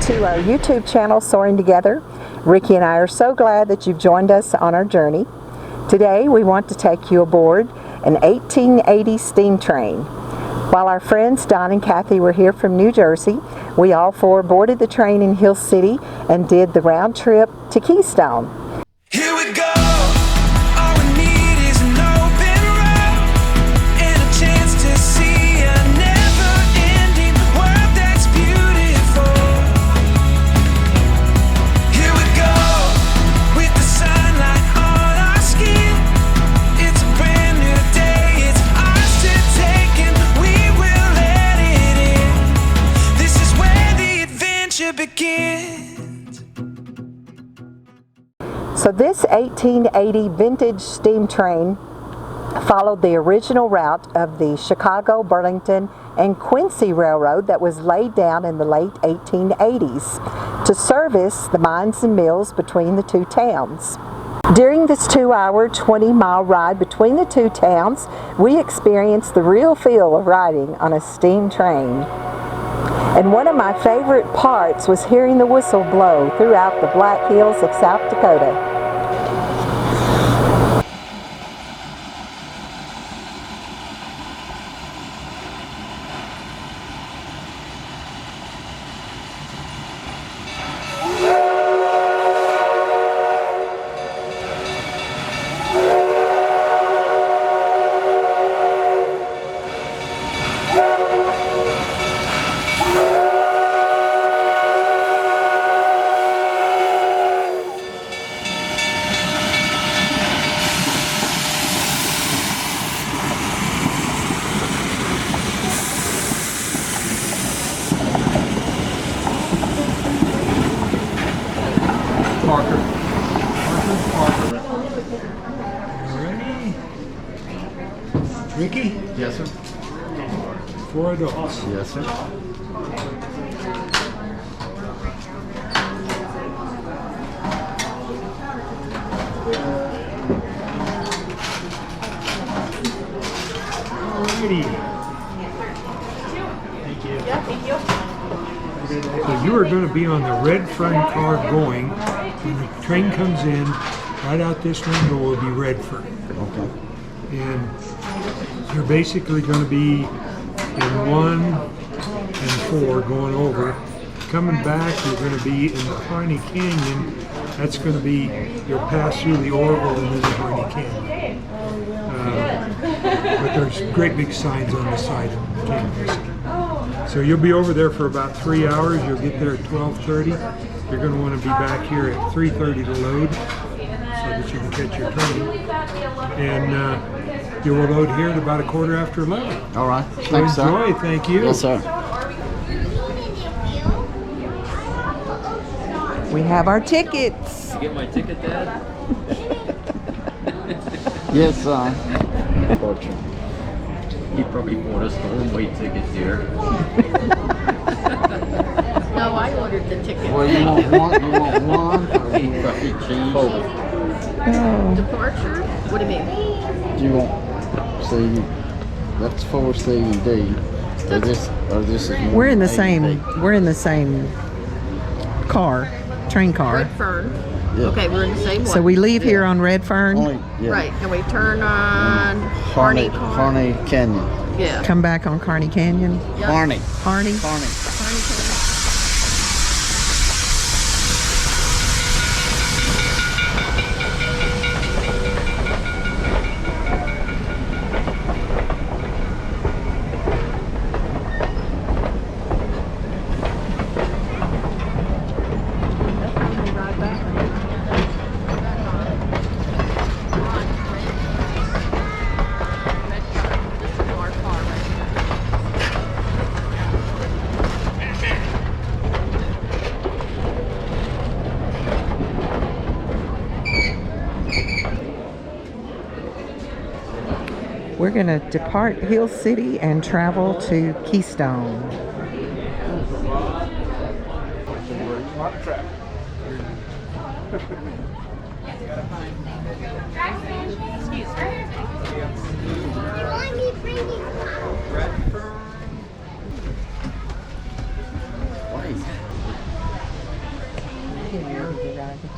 to our YouTube channel, Soaring Together. Ricky and I are so glad that you've joined us on our journey. Today we want to take you aboard an 1880 steam train. While our friends Don and Kathy were here from New Jersey, we all four boarded the train in Hill City and did the round trip to Keystone. Here we go. All we need is an open road and a chance to see a never-ending world that's beautiful. Here we go with the sunlight on our skin. It's a brand new day. It's ours to take and we will let it in. This is where the adventure begins. So this 1880 vintage steam train followed the original route of the Chicago, Burlington and Qunicy Railroad that was laid down in the late 1880s to service the mines and mills between the two towns. During this 2-hour, 20-mile ride between the two towns, we experienced the real feel of riding on a steam train. And one of my favorite parts was hearing the whistle blow throughout the Black Hills of South Dakota. Ricky? Yes, sir. 4 adults. Yes, sir. Alrighty. Thank you. Yeah, thank you. So you are going to be on the Redfern car going. When the train comes in, right out this window will be Redfern. Okay. And you're basically going to be in 1 and 4 going over. Coming back, you're going to be in the Harney Canyon. That's going to be, you'll pass through the Orville and then the Harney Canyon. But there's great big signs on the side of the campus. So you'll be over there for about 3 hours. You'll get there at 12:30. You're going to want to be back here at 3:30 to load so that you can catch your train. And you will load here at about 11:15. All right. So Thanks, enjoy. sir. Thank you. Yes, sir. We have our tickets. You get my ticket, Dad? Yes, sir. Fortune. He probably bought us the one-way ticket here. No, I ordered the ticket. Well, you want one? You want one? Or He you want probably changed. both? Departure? What do you mean? Do you want C? That's 4 C and D. Or this is one We're in the A and same. B. We're in the same car, train car. Redfern. Yeah. Okay, we're in the same one. So we leave here on Redfern, Only, yeah. Right, and we turn on Harney. Harney Canyon. Yeah. come back on Kearney Canyon. Yep. Harney. Harney. Harney. Harney Canyon. That's how we ride back. This is our car right here. We're going to depart Hill City and travel to Keystone.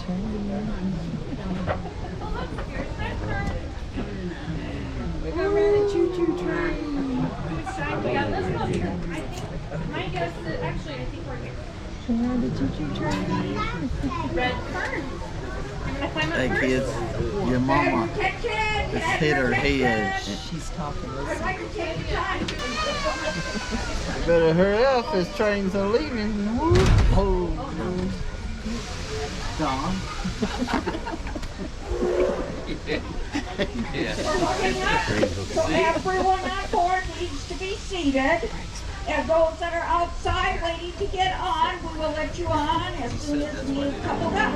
We go ride a choo-choo train. Which side we got? Let's go here. I think, my guess is, actually, I think we're here. Ride the choo-choo train. Red fern. I climb up Hey first? kids, your mama just hit her head. She's talking. Listen. You better hurry up, this trains are leaving. Oh, Don. So everyone on board needs to be seated. And those that are outside waiting to get on, we will let you on as soon as we coupled up.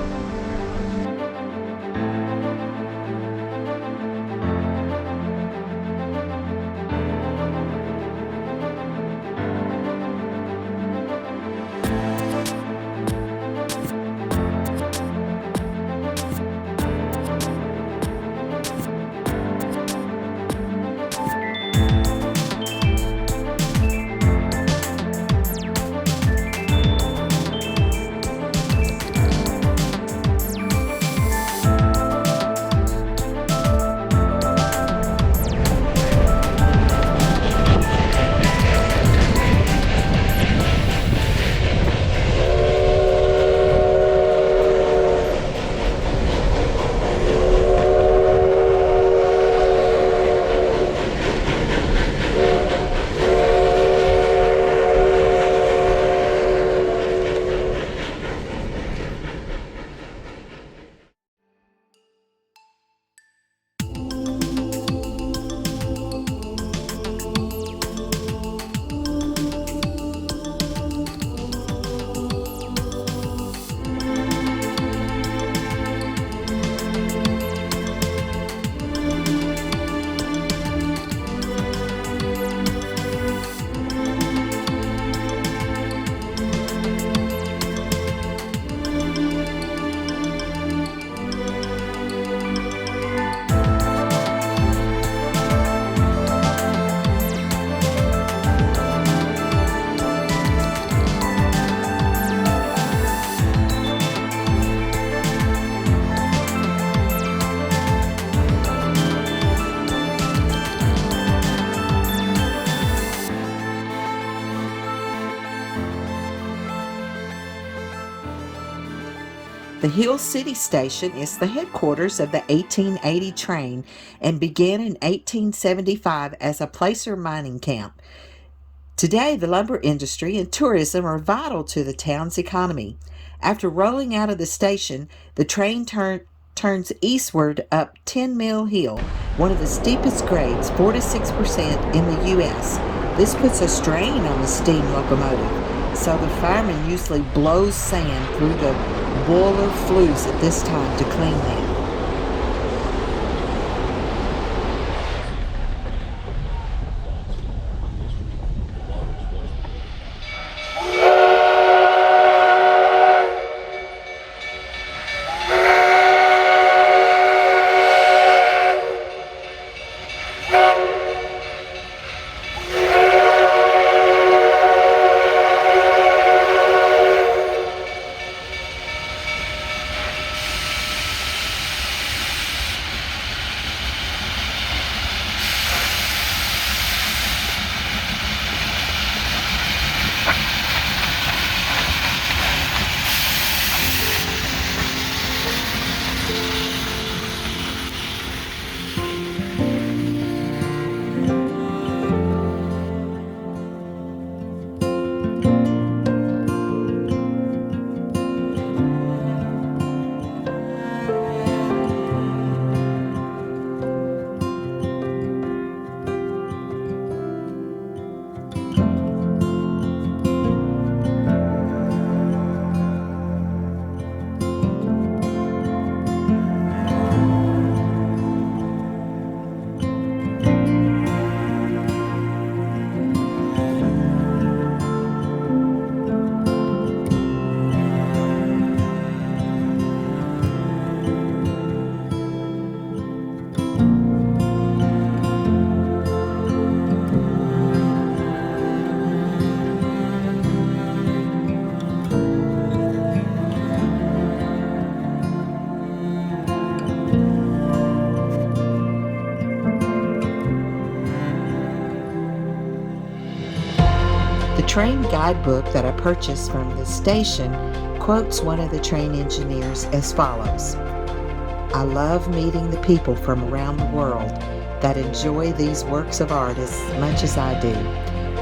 The Hill City Station is the headquarters of the 1880 train and began in 1875 as a placer mining camp. Today, the lumber industry and tourism are vital to the town's economy. After rolling out of the station, the train turns eastward up 10 Mill Hill, one of the steepest grades, 4 to 6% in the U.S. This puts a strain on the steam locomotive, so the fireman usually blows sand through the boiler flues at this time to clean them. train guidebook that I purchased from the station quotes one of the train engineers as follows: "I love meeting the people from around the world that enjoy these works of art as much as I do.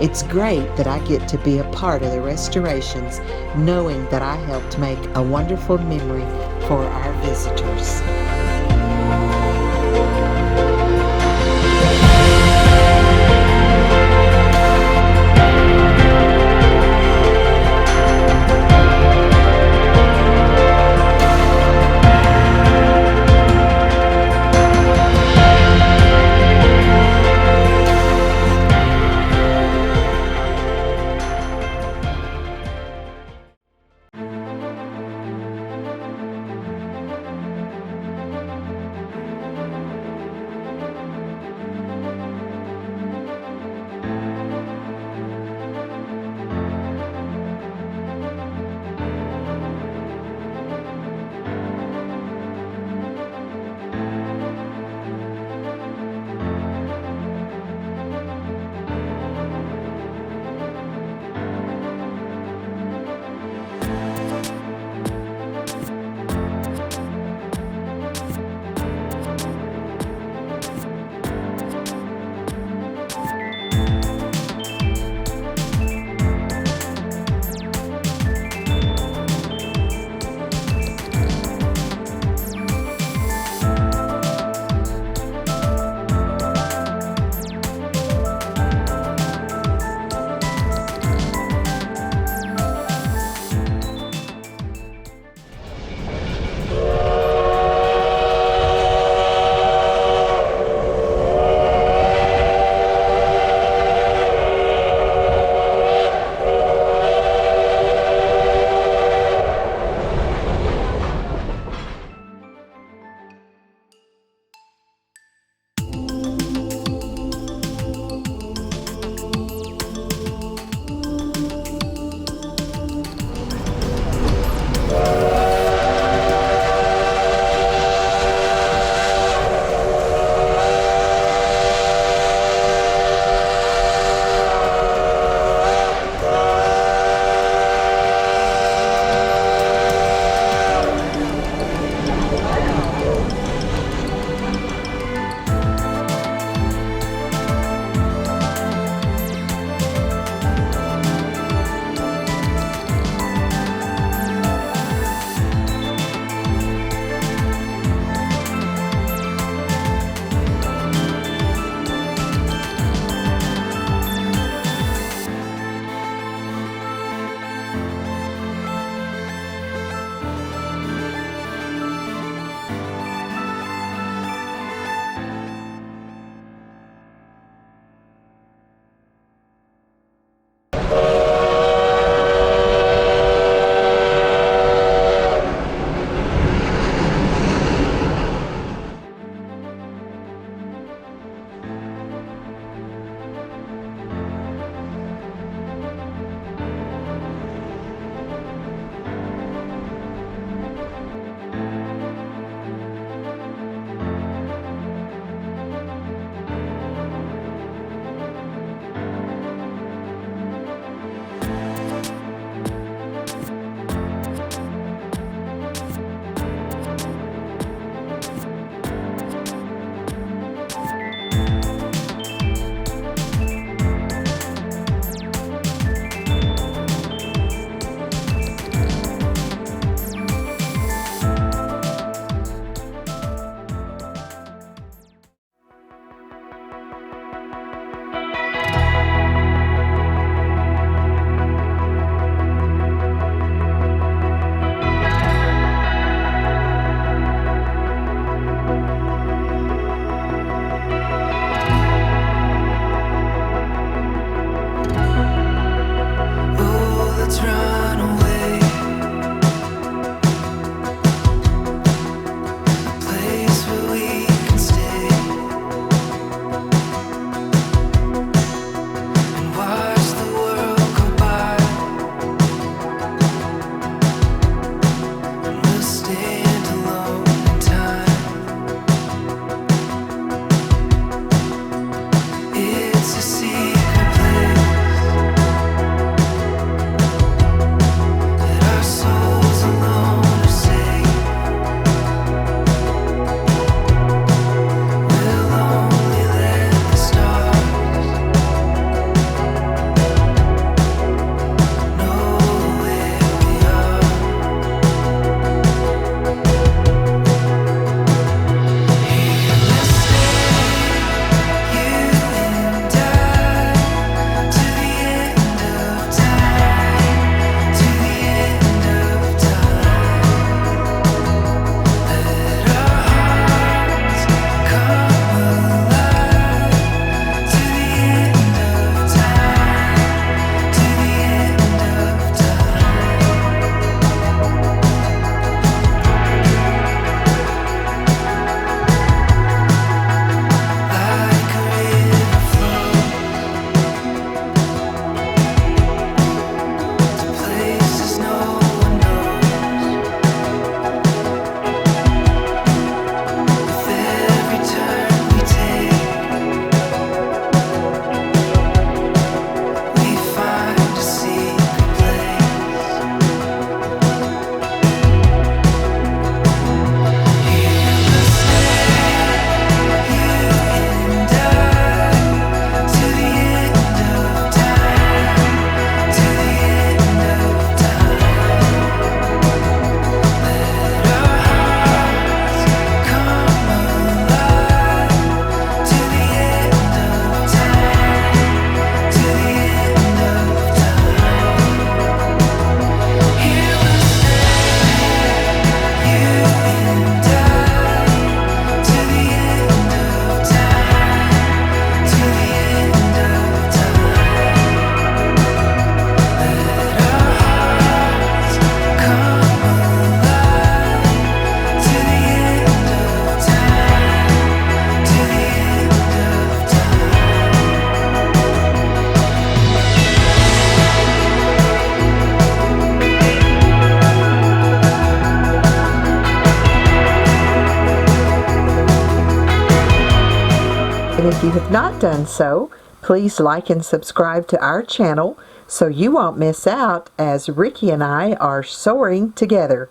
It's great that I get to be a part of the restorations, knowing that I helped make a wonderful memory for our visitors." And if you have not done so, please like and subscribe to our channel so you won't miss out as Ricky and I are soaring together.